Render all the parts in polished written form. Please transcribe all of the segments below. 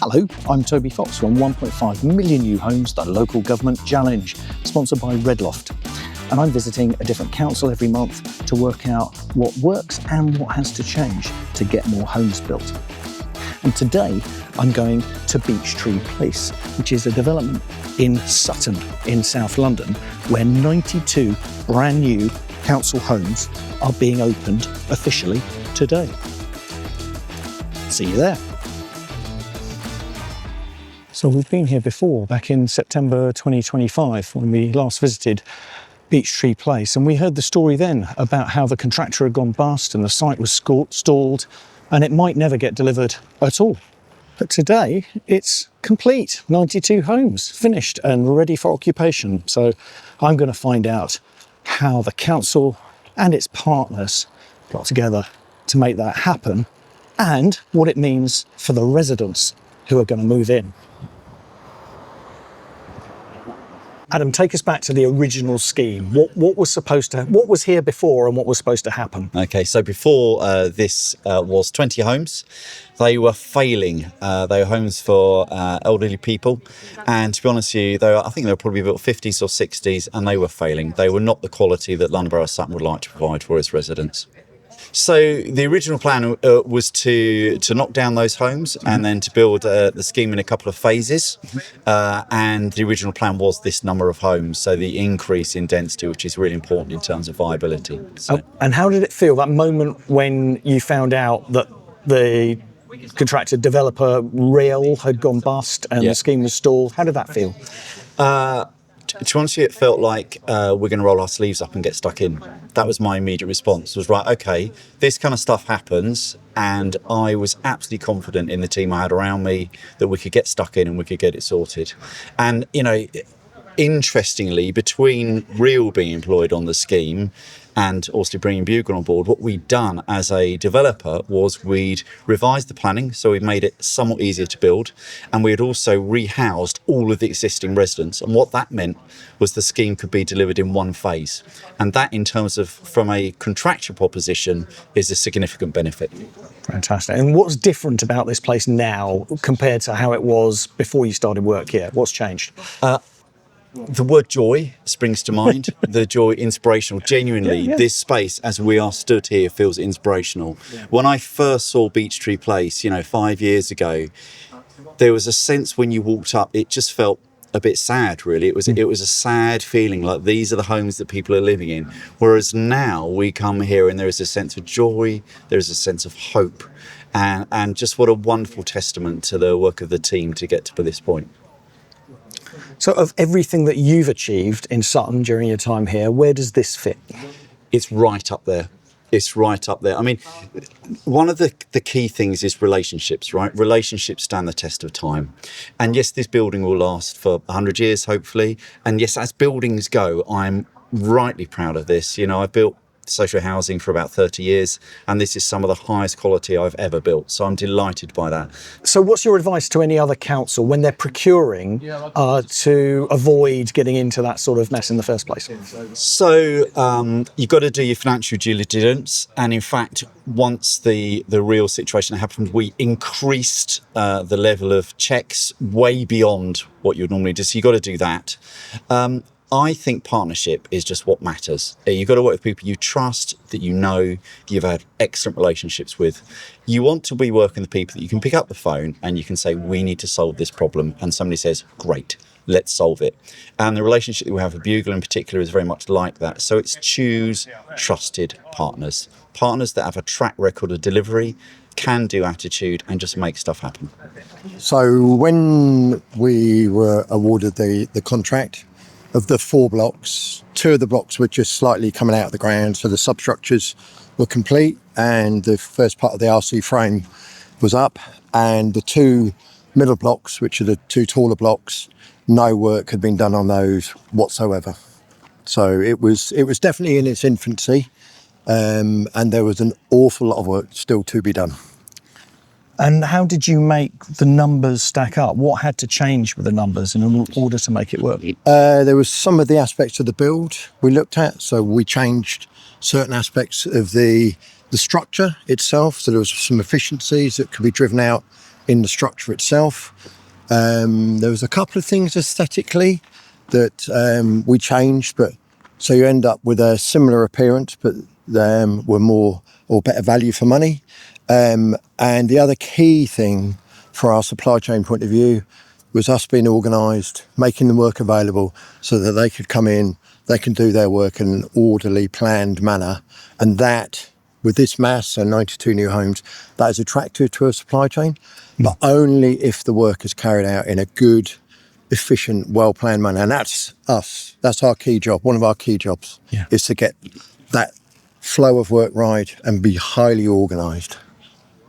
Hello, I'm Toby Fox from 1.5 million new homes, the local government challenge, sponsored by Redloft. And I'm visiting a different council every month to work out what works and what has to change to get more homes built. And today I'm going to Beech Tree Place, which is a development in Sutton in South London, where 92 brand new council homes are being opened officially today. See you there. So we've been here before, back in September 2025, when we last visited Beech Tree Place, and we heard the story then about how the contractor had gone bust and the site was stalled and it might never get delivered at all. But today it's complete, 92 homes finished and ready for occupation. So I'm going to find out how the council and its partners got together to make that happen and what it means for the residents who are going to move in. Adam, take us back to the original scheme. What was here before and what was supposed to happen? Okay, so before this was 20 homes. They were failing. They were homes for elderly people, and to be honest with you, I think they were probably built 50s or 60s, and they were failing. They were not the quality that London Borough of Sutton would like to provide for its residents. So the original plan was to knock down those homes and then to build the scheme in a couple of phases. And the original plan was this number of homes, so the increase in density, which is really important in terms of viability. So. And how did it feel, that moment when you found out that the contractor developer Real had gone bust and the scheme was stalled? How did that feel? To be honest with you, it felt like we're going to roll our sleeves up and get stuck in. That was my immediate response, was right, okay, this kind of stuff happens, and I was absolutely confident in the team I had around me that we could get stuck in and we could get it sorted. And, you know, interestingly, between Real being employed on the scheme and also bringing Bugler on board, what we'd done as a developer was we'd revised the planning, so we'd made it somewhat easier to build, and we had also rehoused all of the existing residents. And what that meant was the scheme could be delivered in one phase. And that, in terms of from a contractual proposition, is a significant benefit. Fantastic. And what's different about this place now compared to how it was before you started work here? What's changed? The word joy springs to mind, the joy, inspirational. Genuinely, this space, as we are stood here, feels inspirational. When I first saw Beech Tree Place, 5 years ago, there was a sense when you walked up, it just felt a bit sad, really. It was a sad feeling, like these are the homes that people are living in. Whereas now we come here and there is a sense of joy, there is a sense of hope, and just what a wonderful testament to the work of the team to get to this point. So of everything that you've achieved in Sutton during your time here, where does this fit? It's right up there. It's right up there. I mean, one of the key things is relationships, right? Relationships stand the test of time. And yes, this building will last for 100 years, hopefully. And yes, as buildings go, I'm rightly proud of this. I've built social housing for about 30 years, and this is some of the highest quality I've ever built. So I'm delighted by that. So what's your advice to any other council when they're procuring to avoid getting into that sort of mess in the first place? So you've got to do your financial due diligence. And in fact, once the real situation happened, we increased the level of checks way beyond what you'd normally do. So you've got to do that. I think partnership is just what matters. You've got to work with people you trust, that you know, you've had excellent relationships with. You want to be working with people that you can pick up the phone and you can say, we need to solve this problem. And somebody says, great, let's solve it. And the relationship that we have with Bugler in particular is very much like that. So it's choose trusted partners. Partners that have a track record of delivery, can-do attitude, and just make stuff happen. So when we were awarded the contract, of the 4 blocks, 2 of the blocks were just slightly coming out of the ground, so the substructures were complete and the first part of the RC frame was up, and the 2 middle blocks, which are the 2 taller blocks, no work had been done on those whatsoever. So it was definitely in its infancy, and there was an awful lot of work still to be done. And how did you make the numbers stack up? What had to change with the numbers in order to make it work? There was some of the aspects of the build we looked at. So we changed certain aspects of the structure itself. So there was some efficiencies that could be driven out in the structure itself. There was a couple of things aesthetically that we changed, but so you end up with a similar appearance, but were more or better value for money. And the other key thing for our supply chain point of view was us being organised, making the work available so that they could come in, they can do their work in an orderly, planned manner. And that, with this mass and 92 new homes, that is attractive to a supply chain, but only if the work is carried out in a good, efficient, well-planned manner. And that's us. That's our key job. One of our key jobs is to get that flow of work right and be highly organised.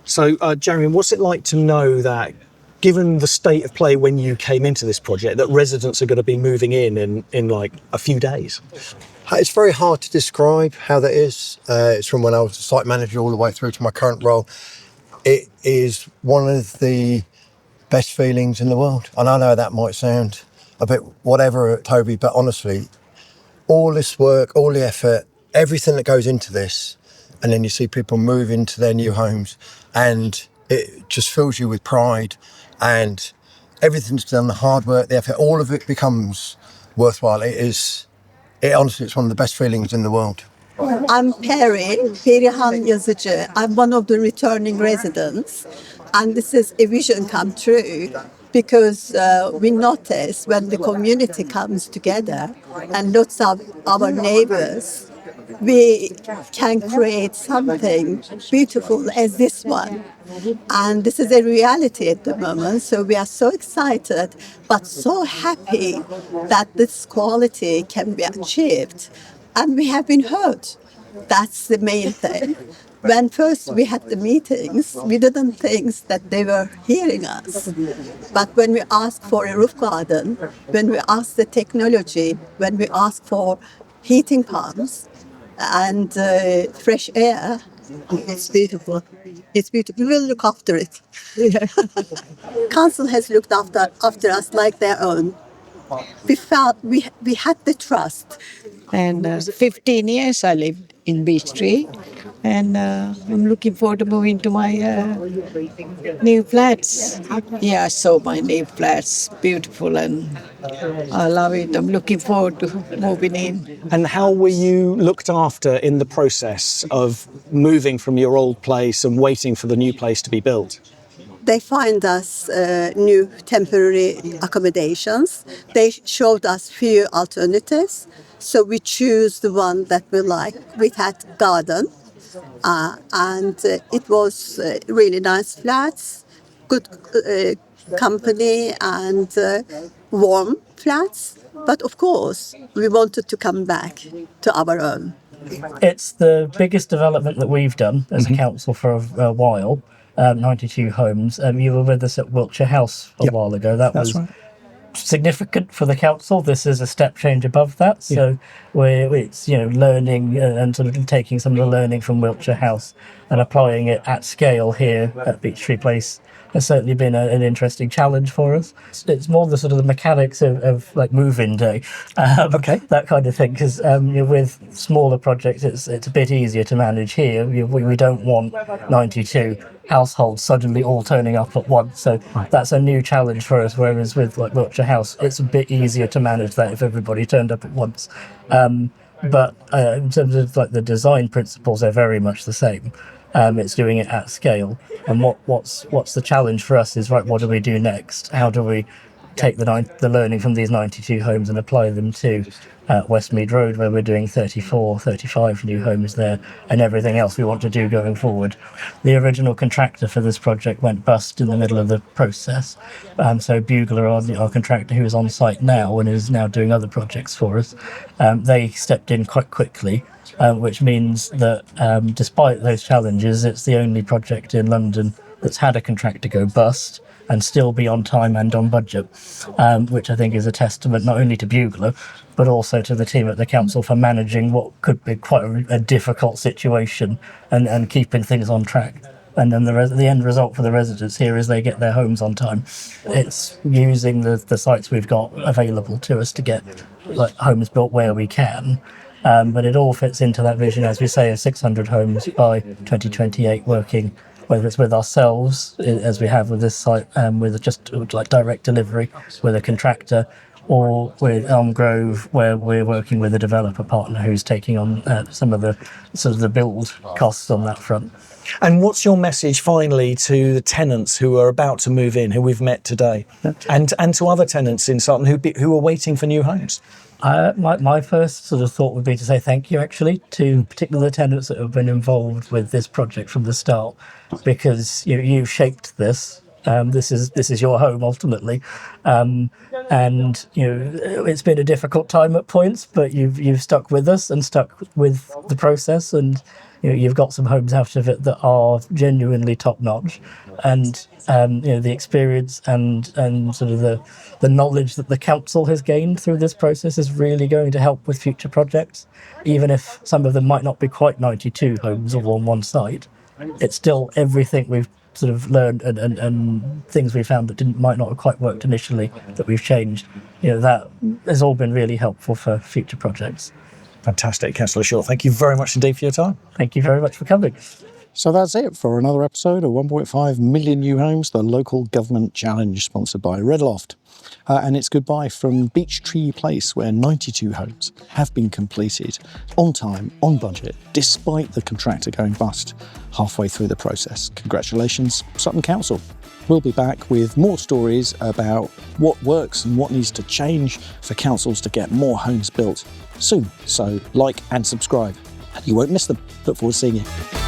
So, Jeremy, what's it like to know that, given the state of play when you came into this project, that residents are going to be moving in like a few days? It's very hard to describe how that is. It's from when I was a site manager all the way through to my current role. It is one of the best feelings in the world. And I know that might sound a bit whatever, Toby, but honestly, all this work, all the effort, everything that goes into this, and then you see people move into their new homes, and it just fills you with pride, and everything's done, the hard work, the effort, all of it becomes worthwhile. Honestly, it's one of the best feelings in the world. I'm Perihan Yazıcı. I'm one of the returning residents, and this is a vision come true because we notice when the community comes together and lots of our neighbors, we can create something beautiful as this one. And this is a reality at the moment, so we are so excited but so happy that this quality can be achieved. And we have been heard. That's the main thing. When first we had the meetings, we didn't think that they were hearing us. But when we asked for a roof garden, when we asked the technology, when we asked for heating pumps and fresh air, it's beautiful. It's beautiful. We will look after it. Council has looked after us like their own. We felt we had the trust. And 15 years I lived in Beech Tree, and I'm looking forward to moving to my new flats. Yeah, I saw my new flats, beautiful, and I love it. I'm looking forward to moving in. And how were you looked after in the process of moving from your old place and waiting for the new place to be built? They find us new temporary accommodations. They showed us few alternatives, so we choose the one that we like. We had garden, and it was really nice flats, good company, and warm flats. But of course, we wanted to come back to our own. It's the biggest development that we've done as a council for a while. 92 homes. You were with us at Wiltshire House a while ago. That was right. Significant for the council. This is a step change above that. So it's learning and sort of taking some of the learning from Wiltshire House and applying it at scale here at Beech Tree Place has certainly been an interesting challenge for us. It's more the sort of the mechanics of like move-in day, that kind of thing. Because with smaller projects, it's a bit easier to manage here. We don't want 92 households suddenly all turning up at once. So that's a new challenge for us. Whereas with like Wiltshire House, it's a bit easier to manage that if everybody turned up at once. But in terms of like the design principles, they're very much the same. It's doing it at scale. And what's the challenge for us is, right, what do we do next? How do we take the learning from these 92 homes and apply them to Westmead Road, where we're doing 35 new homes there, and everything else we want to do going forward. The original contractor for this project went bust in the middle of the process. So Bugler, our contractor, who is on site now and is now doing other projects for us, they stepped in quite quickly. Which means that despite those challenges, it's the only project in London that's had a contractor go bust and still be on time and on budget, which I think is a testament not only to Bugler, but also to the team at the council for managing what could be quite a difficult situation and keeping things on track. And then the end result for the residents here is they get their homes on time. It's using the sites we've got available to us to get like homes built where we can. But it all fits into that vision, as we say, of 600 homes by 2028 working whether it's with ourselves, as we have with this site, with just like direct delivery with a contractor, or with Elm Grove, where we're working with a developer partner who's taking on some of the sort of the build costs on that front. And what's your message finally to the tenants who are about to move in, who we've met today, and to other tenants in Sutton who are waiting for new homes? My first sort of thought would be to say thank you, actually, to particularly the tenants that have been involved with this project from the start, because you shaped this. This is your home ultimately, and it's been a difficult time at points, but you've stuck with us and stuck with the process, and you've got some homes out of it that are genuinely top notch, and the experience and sort of the knowledge that the council has gained through this process is really going to help with future projects, even if some of them might not be quite 92 homes all on one site. It's still everything we've sort of learned and things we found that might not have quite worked initially that we've changed. That has all been really helpful for future projects. Fantastic, Councillor Shaw. Thank you very much indeed for your time. Thank you very much for coming. So that's it for another episode of 1.5 Million New Homes, the Local Government Challenge, sponsored by Red Loft. And it's goodbye from Beech Tree Place, where 92 homes have been completed on time, on budget, despite the contractor going bust halfway through the process. Congratulations, Sutton Council. We'll be back with more stories about what works and what needs to change for councils to get more homes built soon. So like and subscribe, and you won't miss them. Look forward to seeing you.